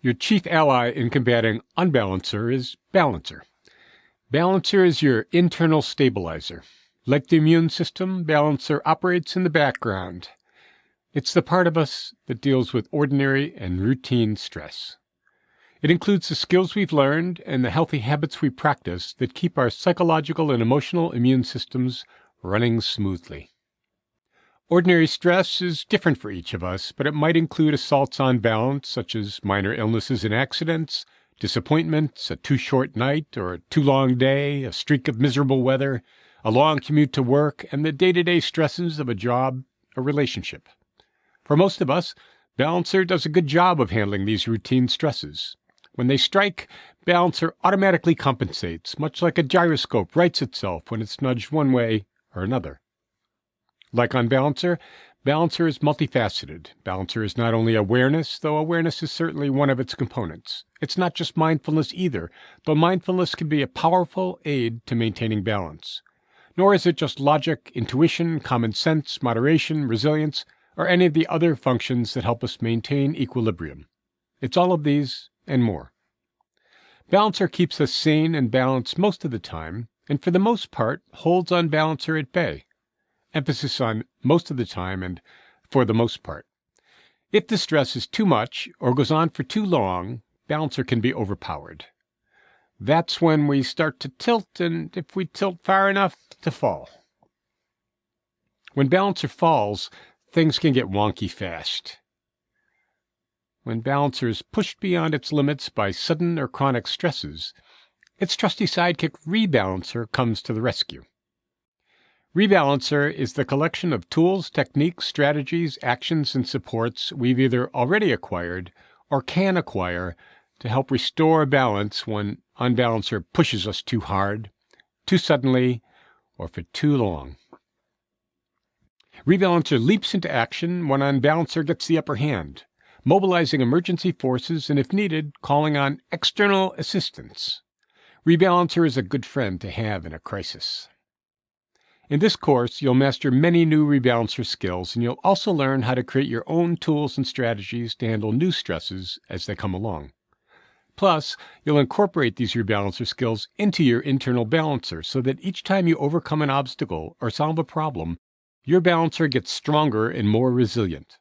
Your chief ally in combating UnBalancer is Balancer. Balancer is your internal stabilizer. Like the immune system, Balancer operates in the background. It's the part of us that deals with ordinary and routine stress. It includes the skills we've learned and the healthy habits we practice that keep our psychological and emotional immune systems running smoothly. Ordinary stress is different for each of us, but it might include assaults on balance, such as minor illnesses and accidents, disappointments, a too short night or a too long day, a streak of miserable weather, a long commute to work, and the day-to-day stresses of a job or relationship. For most of us, Balancer does a good job of handling these routine stresses. When they strike, Balancer automatically compensates, much like a gyroscope rights itself when it's nudged one way or another. Like UnBalancer, Balancer is multifaceted. Balancer is not only awareness, though awareness is certainly one of its components. It's not just mindfulness either, though mindfulness can be a powerful aid to maintaining balance. Nor is it just logic, intuition, common sense, moderation, resilience, or any of the other functions that help us maintain equilibrium. It's all of these and more. Balancer keeps us sane and balanced most of the time, and for the most part holds UnBalancer at bay. Emphasis on most of the time and for the most part. If the stress is too much or goes on for too long, Balancer can be overpowered. That's when we start to tilt, and if we tilt far enough, to fall. When Balancer falls, things can get wonky fast. When Balancer is pushed beyond its limits by sudden or chronic stresses, its trusty sidekick ReBalancer comes to the rescue. ReBalancer is the collection of tools, techniques, strategies, actions, and supports we've either already acquired or can acquire to help restore balance when UnBalancer pushes us too hard, too suddenly, or for too long. ReBalancer leaps into action when UnBalancer gets the upper hand, mobilizing emergency forces and, if needed, calling on external assistance. ReBalancer is a good friend to have in a crisis. In this course, you'll master many new ReBalancer skills, and you'll also learn how to create your own tools and strategies to handle new stresses as they come along. Plus, you'll incorporate these ReBalancer skills into your internal balancer so that each time you overcome an obstacle or solve a problem, your balancer gets stronger and more resilient.